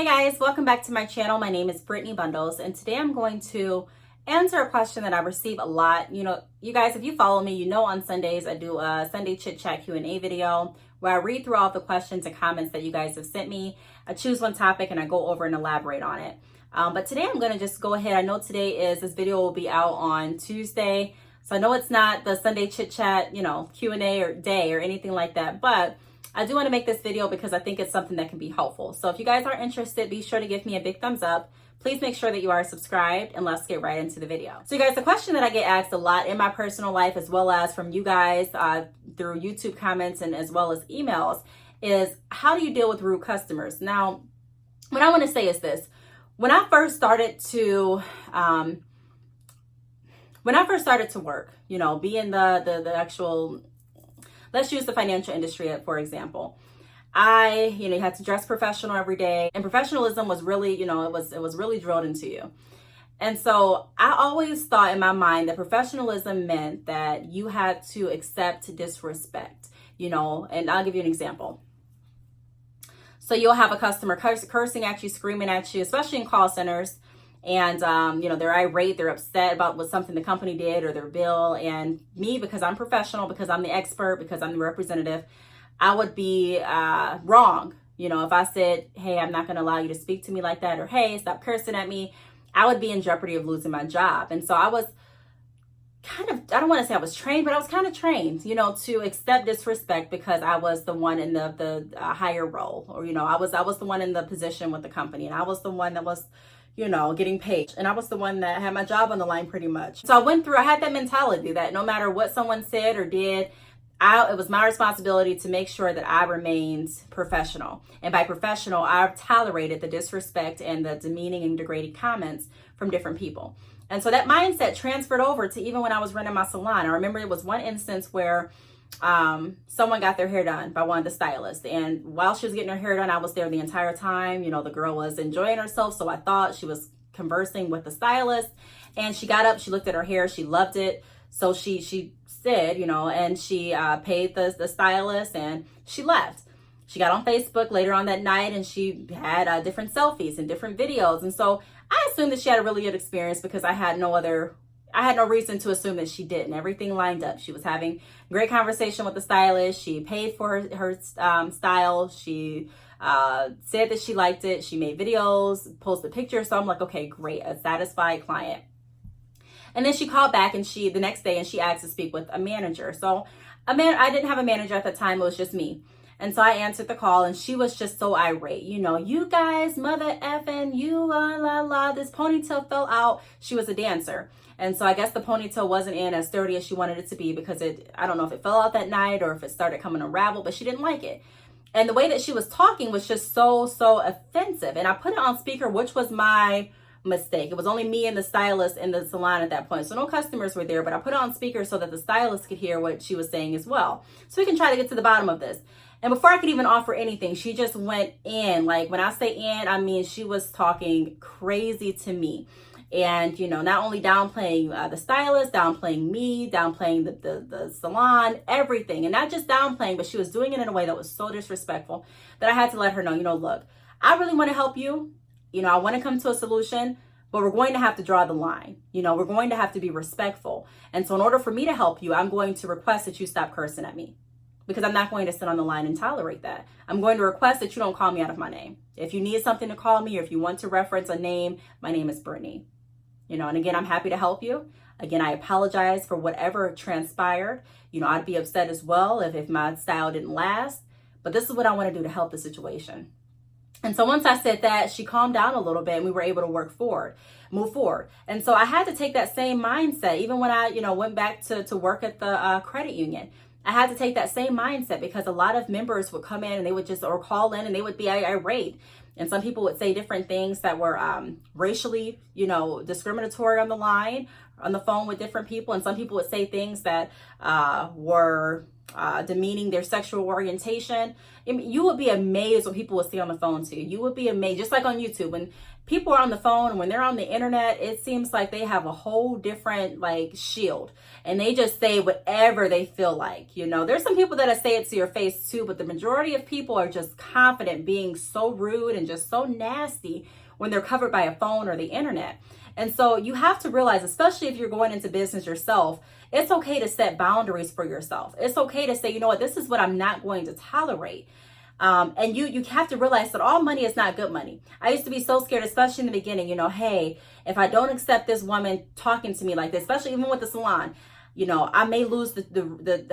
guys, welcome back to my channel. My name is Brittney Bundles, and today I'm going to answer a question that I receive a lot. You know, you guys, if you follow me, you know on Sundays I do a Sunday chit chat Q&A video where I read through all the questions and comments that you guys have sent me. I choose one topic and I go over and elaborate on it. But today I'm going to just go ahead. I know this video will be out on Tuesday, so I know it's not the Sunday chit chat, Q&A or day or anything like that, but I do want to make this video because I think it's something that can be helpful. So if you guys are interested, be sure to give me a big thumbs up. Please make sure that you are subscribed, and let's get right into the video. So you guys, the question that I get asked a lot in my personal life, as well as from you guys through YouTube comments and as well as emails, is how do you deal with rude customers? Now, what I want to say is this. When I first started to work, be in the actual, let's use the financial industry for example. You had to dress professional every day, and professionalism was really, it was really drilled into you. And so I always thought in my mind that professionalism meant that you had to accept disrespect, and I'll give you an example. So you'll have a customer cursing at you, screaming at you, especially in call centers. And, they're irate, they're upset about what something the company did or their bill. And me, because I'm professional, because I'm the expert, because I'm the representative, I would be wrong. If I said, hey, I'm not going to allow you to speak to me like that, or hey, stop cursing at me, I would be in jeopardy of losing my job. And so I was I don't want to say I was trained, but I was kind of trained, to accept disrespect because I was the one in the higher role, or, I was the one in the position with the company, and I was the one that was, getting paid. And I was the one that had my job on the line pretty much. So I had that mentality that no matter what someone said or did, it was my responsibility to make sure that I remained professional. And by professional, I tolerated the disrespect and the demeaning and degrading comments from different people. And so that mindset transferred over to even when I was running my salon. I remember it was one instance where someone got their hair done by one of the stylists. And while she was getting her hair done, I was there the entire time. The girl was enjoying herself. So I thought she was conversing with the stylist. And she got up, she looked at her hair, she loved it. So she said, and she paid the stylist and she left. She got on Facebook later on that night and she had different selfies and different videos. And so I assumed that she had a really good experience because I had no reason to assume that she didn't. Everything lined up. She was having great conversation with the stylist. She paid for her style. She said that she liked it. She made videos, posted pictures. So I'm like, okay, great, a satisfied client. And then she called back the next day and she asked to speak with a manager. So I didn't have a manager at the time. It was just me. And so I answered the call and she was just so irate. You guys, mother effing, this ponytail fell out. She was a dancer. And so I guess the ponytail wasn't in as sturdy as she wanted it to be because I don't know if it fell out that night or if it started coming unraveled, but she didn't like it. And the way that she was talking was just so offensive. And I put it on speaker, which was my mistake. It was only me and the stylist in the salon at that point. So no customers were there, but I put it on speaker so that the stylist could hear what she was saying as well. So we can try to get to the bottom of this. And before I could even offer anything, she just went in. Like when I say in, I mean, she was talking crazy to me. And, not only downplaying the stylist, downplaying me, downplaying the salon, everything. And not just downplaying, but she was doing it in a way that was so disrespectful that I had to let her know, look, I really want to help you. I want to come to a solution, but we're going to have to draw the line. We're going to have to be respectful. And so in order for me to help you, I'm going to request that you stop cursing at me because I'm not going to sit on the line and tolerate that. I'm going to request that you don't call me out of my name. If you need something to call me or if you want to reference a name, my name is Brittney. And again, I'm happy to help you. Again, I apologize for whatever transpired. I'd be upset as well if my style didn't last, but this is what I want to do to help the situation. And so once I said that, she calmed down a little bit and we were able to move forward. And so I had to take that same mindset, even when I, went back to work at the credit union. I had to take that same mindset because a lot of members would come in and they would or call in and they would be irate. And some people would say different things that were racially, discriminatory on the phone with different people. And some people would say things that were demeaning their sexual orientation. I mean, you would be amazed what people will say on the phone to you. You would be amazed, just like on YouTube. When people are on the phone and when they're on the internet, it seems like they have a whole different like shield, and they just say whatever they feel like. You know, there's some people that say it to your face too, but the majority of people are just confident being so rude and just so nasty when they're covered by a phone or the internet. And so you have to realize, especially if you're going into business yourself, it's okay to set boundaries for yourself. It's okay to say, you know what, this is what I'm not going to tolerate. And you have to realize that all money is not good money. I used to be so scared, especially in the beginning, you know, hey, if I don't accept this woman talking to me like this, especially even with the salon, you know, I may lose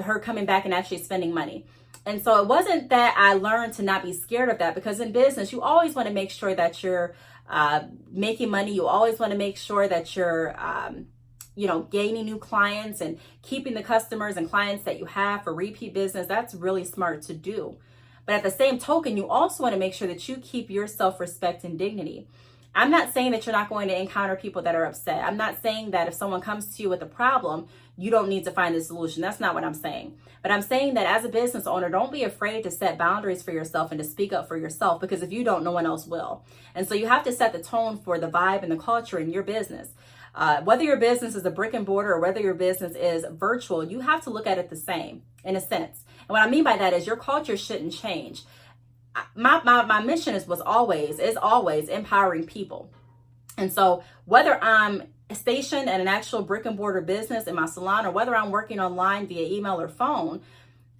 her coming back and actually spending money. And so it wasn't that I learned to not be scared of that, because in business, you always want to make sure that you're making money. You always want to make sure that you're, you know, gaining new clients and keeping the customers and clients that you have for repeat business. That's really smart to do. But at the same token, you also want to make sure that you keep your self-respect and dignity. I'm not saying that you're not going to encounter people that are upset. I'm not saying that if someone comes to you with a problem, you don't need to find a solution. That's not what I'm saying. But I'm saying that as a business owner, don't be afraid to set boundaries for yourself and to speak up for yourself, because if you don't, no one else will. And so you have to set the tone for the vibe and the culture in your business. Whether your business is a brick and mortar or whether your business is virtual, you have to look at it the same in a sense. And what I mean by that is your culture shouldn't change. My mission is always empowering people. And so whether I'm stationed at an actual brick and mortar business in my salon, or whether I'm working online via email or phone,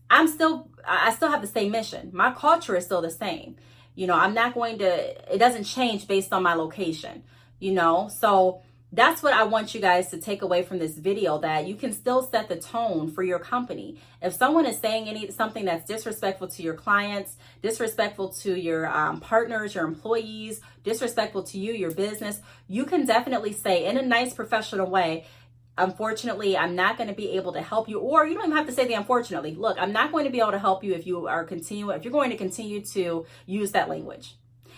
I still have the same mission. My culture is still the same. You know, it doesn't change based on my location, you know? So that's what I want you guys to take away from this video, that you can still set the tone for your company. If someone is saying something that's disrespectful to your clients, disrespectful to your partners, your employees, disrespectful to you, your business, you can definitely say in a nice professional way, unfortunately, I'm not going to be able to help you. Or you don't even have to say the unfortunately. Look, I'm not going to be able to help you if you're going to continue to use that language.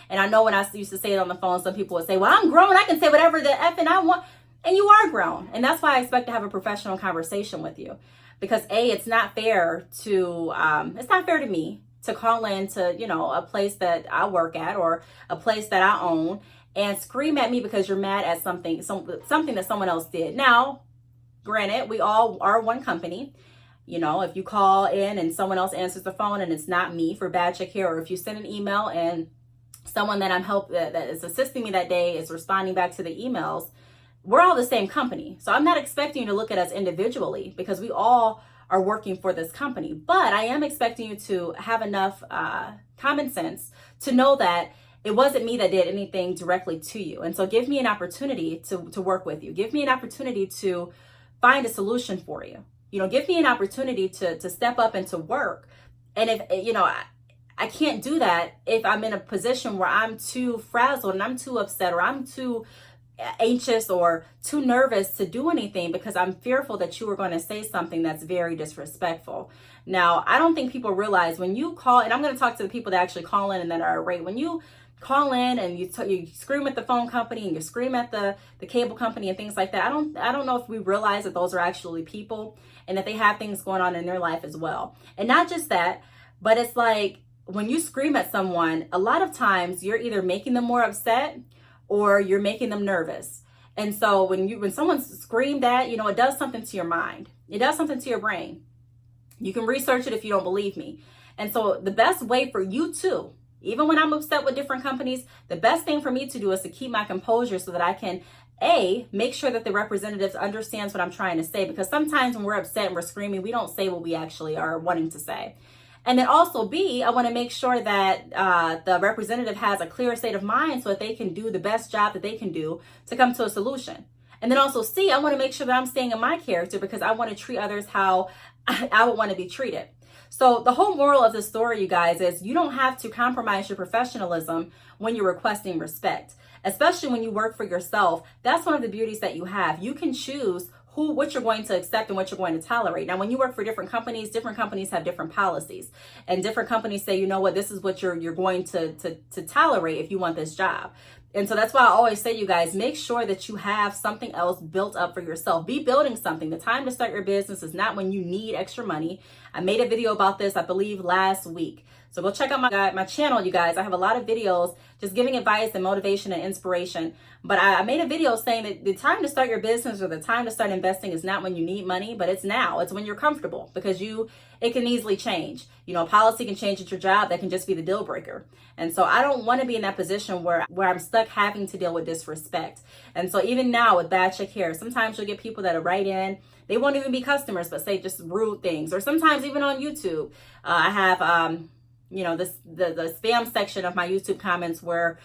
And I know when I used to say it on the phone, some people would say, well, I'm grown. I can say whatever the effing I want. And you are grown. And that's why I expect to have a professional conversation with you. Because it's not fair to me to call in to, you know, a place that I work at or a place that I own and scream at me because you're mad at something that someone else did. Now, granted, we all are one company. You know, if you call in and someone else answers the phone and it's not me for bad check here, or if you send an email and someone that that is assisting me that day is responding back to the emails, we're all the same company. So I'm not expecting you to look at us individually, because we all are working for this company. But I am expecting you to have enough common sense to know that it wasn't me that did anything directly to you. And so give me an opportunity to work with you. Give me an opportunity to find a solution for you. You know, give me an opportunity to step up and to work. And if, you know, I can't do that if I'm in a position where I'm too frazzled and I'm too upset, or I'm too anxious or too nervous to do anything, because I'm fearful that you are going to say something that's very disrespectful. Now, I don't think people realize when you call, and I'm going to talk to the people that actually call in and that are irate. When you call in and you scream at the phone company and you scream at the cable company and things like that, I don't know if we realize that those are actually people and that they have things going on in their life as well. And not just that, but it's like, when you scream at someone, a lot of times you're either making them more upset or you're making them nervous. And so when someone's screamed at, you know, it does something to your mind. It does something to your brain. You can research it if you don't believe me. And so the best way for you to, even when I'm upset with different companies, the best thing for me to do is to keep my composure so that I can make sure that the representatives understands what I'm trying to say. Because sometimes when we're upset and we're screaming, we don't say what we actually are wanting to say. And then also B, I want to make sure that the representative has a clear state of mind so that they can do the best job that they can do to come to a solution. And then also C, I want to make sure that I'm staying in my character, because I want to treat others how I would want to be treated. So the whole moral of the story, you guys, is you don't have to compromise your professionalism when you're requesting respect, especially when you work for yourself. That's one of the beauties that you have. You can choose what you're going to accept and what you're going to tolerate. Now, when you work for different companies have different policies, and different companies say, you know what, this is what you're going to tolerate if you want this job. And so that's why I always say, you guys, make sure that you have something else built up for yourself. Be building something. The time to start your business is not when you need extra money. I made a video about this, I believe, last week. So go check out my channel, you guys. I have a lot of videos just giving advice and motivation and inspiration. But I made a video saying that the time to start your business or the time to start investing is not when you need money, but it's now. It's when you're comfortable, because it can easily change. You know, policy can change at your job. That can just be the deal breaker. And so I don't want to be in that position where I'm stuck having to deal with disrespect. And so even now with Bad Chick Hair, sometimes you'll get people that are write in. They won't even be customers, but say just rude things. Or sometimes even on YouTube, I have, you know, the spam section of my YouTube comments where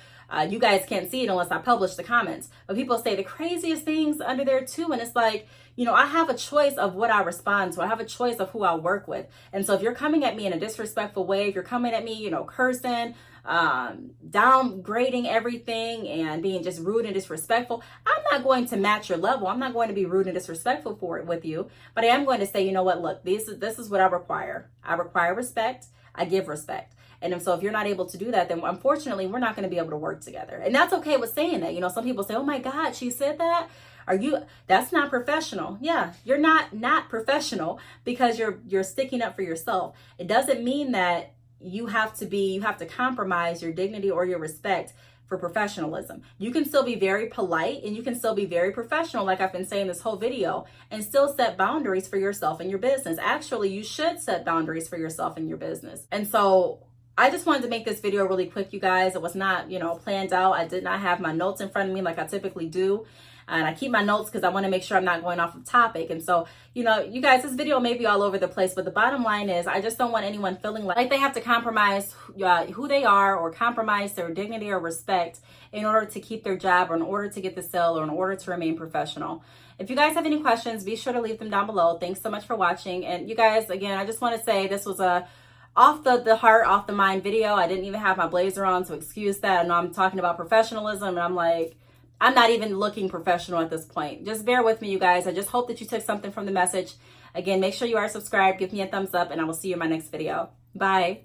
you guys can't see it unless I publish the comments. But people say the craziest things under there too. And it's like, you know, I have a choice of what I respond to. I have a choice of who I work with. And so if you're coming at me in a disrespectful way, if you're coming at me, you know, cursing, downgrading everything and being just rude and disrespectful, I'm not going to match your level. I'm not going to be rude and disrespectful with you. But I am going to say, you know what, look, this is what I require. I require respect. I give respect. And so if you're not able to do that, then unfortunately, we're not going to be able to work together. And that's okay with saying that. You know, some people say, oh my God, she said that. That's not professional. Yeah, you're not professional because you're sticking up for yourself. It doesn't mean that you have to compromise your dignity or your respect for professionalism. You can still be very polite and you can still be very professional, like I've been saying this whole video, and still set boundaries for yourself and your business. Actually, you should set boundaries for yourself and your business. And so I just wanted to make this video really quick, you guys. It was not, you know, planned out. I did not have my notes in front of me like I typically do. And I keep my notes because I want to make sure I'm not going off of topic. And so, you know, you guys, this video may be all over the place, but the bottom line is I just don't want anyone feeling like they have to compromise who they are or compromise their dignity or respect in order to keep their job or in order to get the sale or in order to remain professional. If you guys have any questions, be sure to leave them down below. Thanks so much for watching. And you guys, again, I just want to say this was a off the heart, off the mind video. I didn't even have my blazer on, so excuse that. I know I'm talking about professionalism and I'm like, I'm not even looking professional at this point. Just bear with me, you guys. I just hope that you took something from the message. Again, make sure you are subscribed, give me a thumbs up, and I will see you in my next video. Bye.